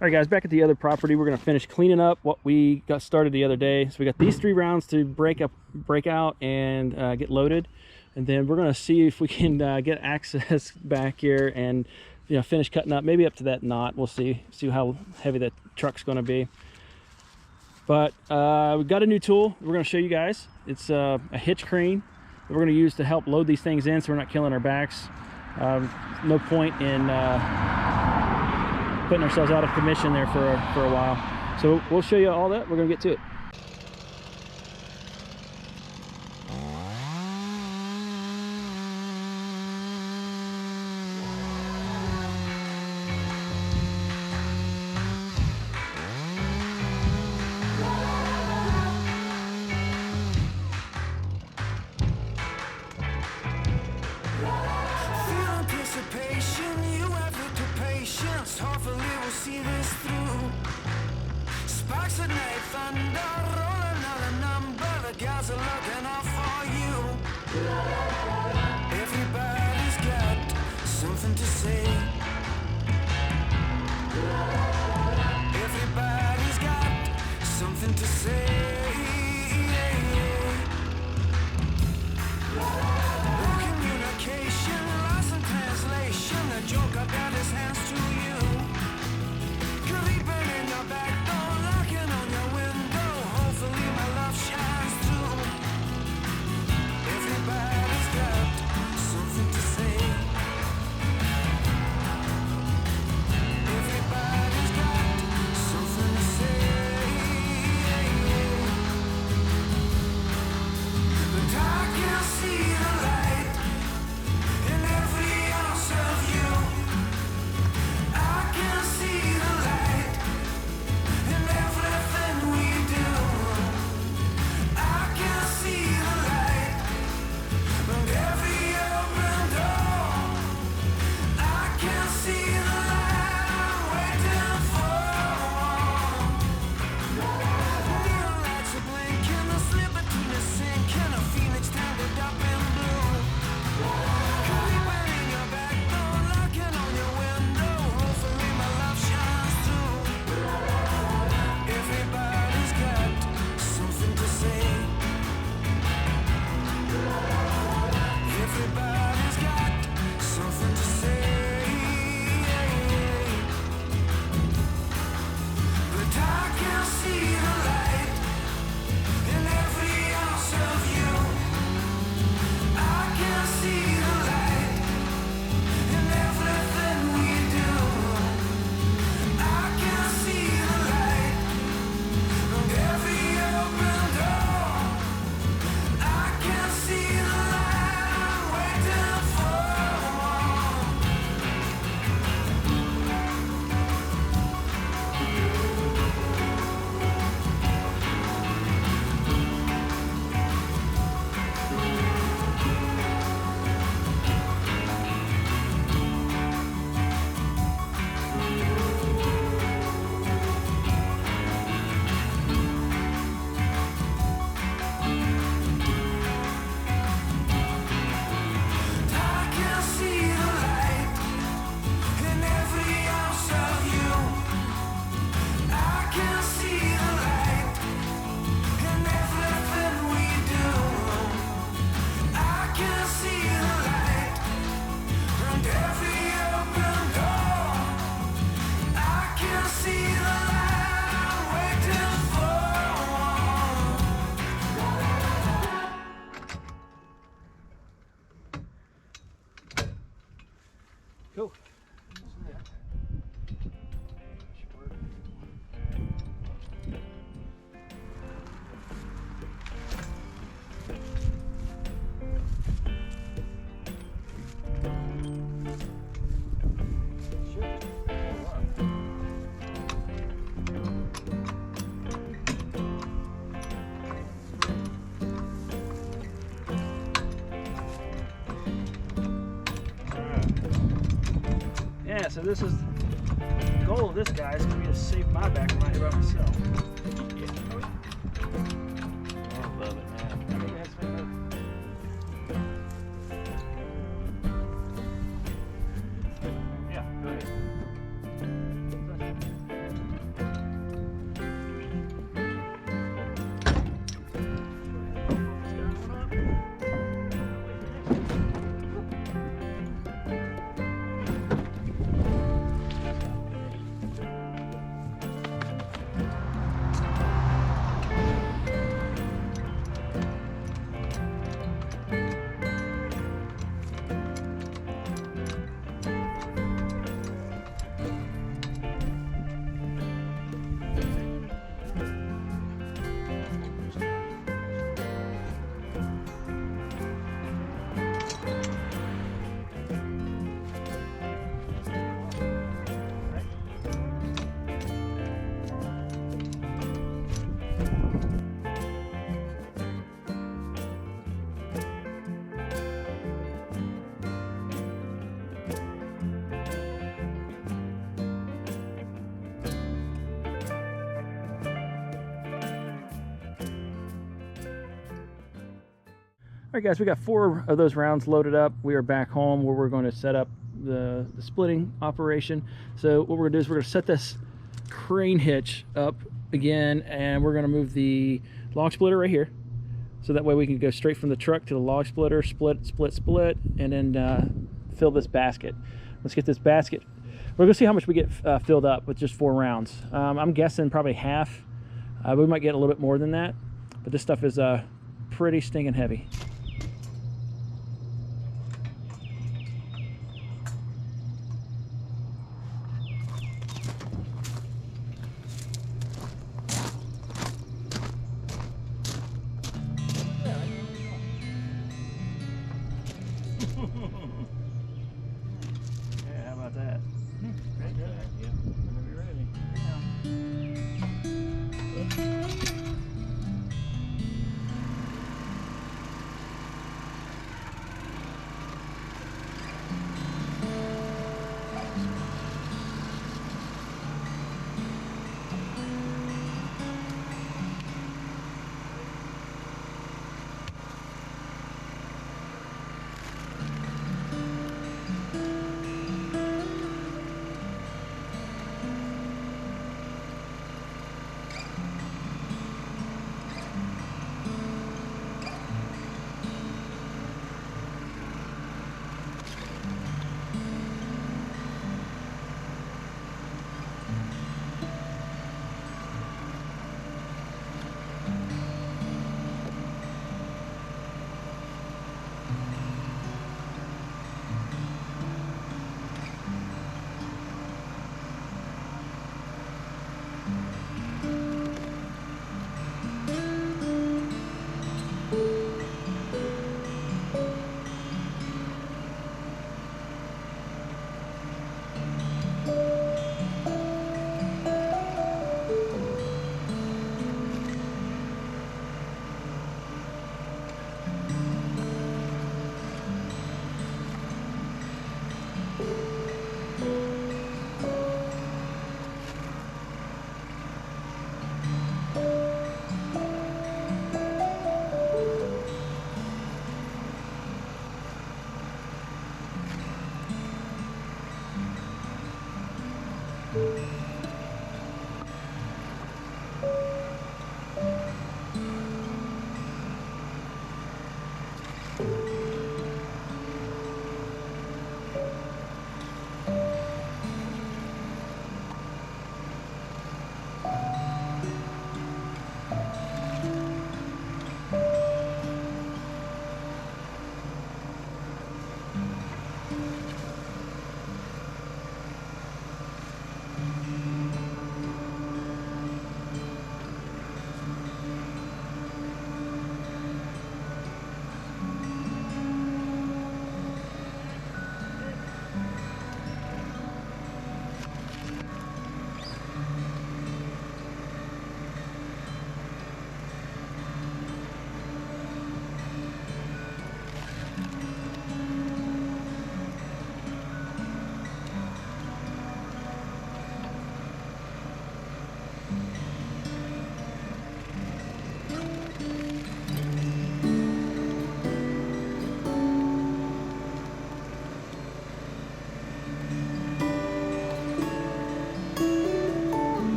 All right, guys, back at the other property, we're gonna finish cleaning up what we got started the other day. So we got these 3 rounds to break out and get loaded, and then we're gonna see if we can get access back here and finish cutting up, maybe up to that knot. We'll see how heavy that truck's gonna be. But we got a new tool we're gonna show you guys. It's a hitch crane that we're gonna use to help load these things in so we're not killing our backs. No point in putting ourselves out of commission there for a while. So we'll show you all that. We're gonna get to it. Cool. Yeah, so this is the goal of this guy is for me to save my back when I'm here by myself. I love it, man. I mean, that's yeah, go ahead. right, guys, we got 4 of those rounds loaded up. We are back home where we're going to set up the splitting operation. So what we're going to do is we're going to set this crane hitch up again, and we're going to move the log splitter right here. So that way we can go straight from the truck to the log splitter, split, and then fill this basket. Let's get this basket. We're going to see how much we get filled up with just 4 rounds. I'm guessing probably half. We might get a little bit more than that, but this stuff is pretty stinking heavy. Yeah, how about that? Very good. Yeah. Whenever you're ready.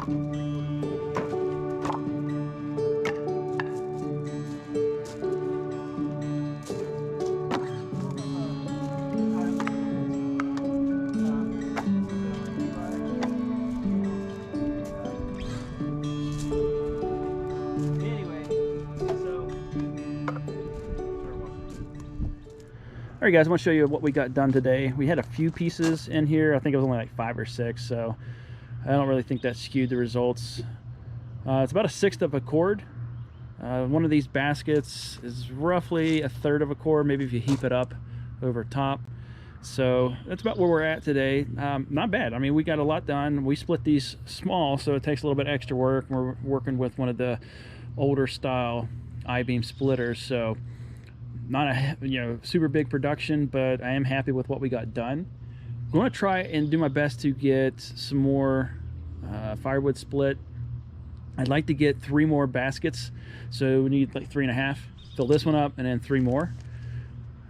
All right, guys, I want to show you what we got done today. We had a few pieces in here. I think it was only like 5 or 6, so I don't really think that skewed the results. It's about 1/6 of a cord. One of these baskets is roughly 1/3 of a cord, maybe if you heap it up over top. So that's about where we're at today. Not bad. I mean, we got a lot done. We split these small, so it takes a little bit extra work. We're working with one of the older style I-beam splitters, so not a super big production, but I am happy with what we got done. I'm going to try and do my best to get some more firewood split. I'd like to get 3 more baskets, so we need like 3.5. Fill this one up and then 3 more.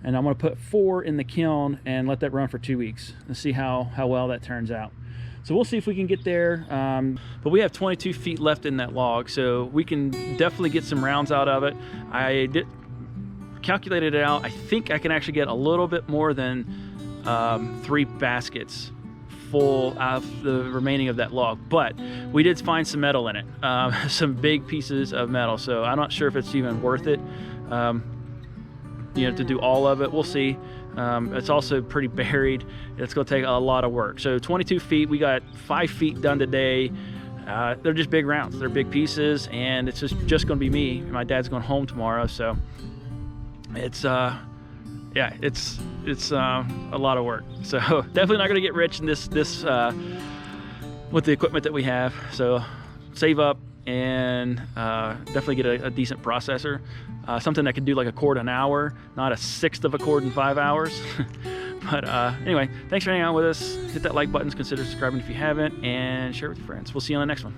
And I'm going to put 4 in the kiln and let that run for 2 weeks and see how well that turns out. So we'll see if we can get there. But we have 22 feet left in that log, so we can definitely get some rounds out of it. I calculated it out. I think I can actually get a little bit more than 3 baskets full of the remaining of that log, but we did find some metal in it, some big pieces of metal, so I'm not sure if it's even worth it to do all of it. We'll see. It's also pretty buried. It's going to take a lot of work. So 22 feet, we got 5 feet done today. They're just big rounds, they're big pieces, and it's just going to be me. My dad's going home tomorrow, so it's yeah, it's a lot of work. So definitely not gonna get rich in this with the equipment that we have. So save up and definitely get a decent processor, something that can do like a cord an hour, not 1/6 of a cord in 5 hours. But anyway, thanks for hanging out with us. Hit that like button, consider subscribing if you haven't, and share it with your friends. We'll see you on the next one.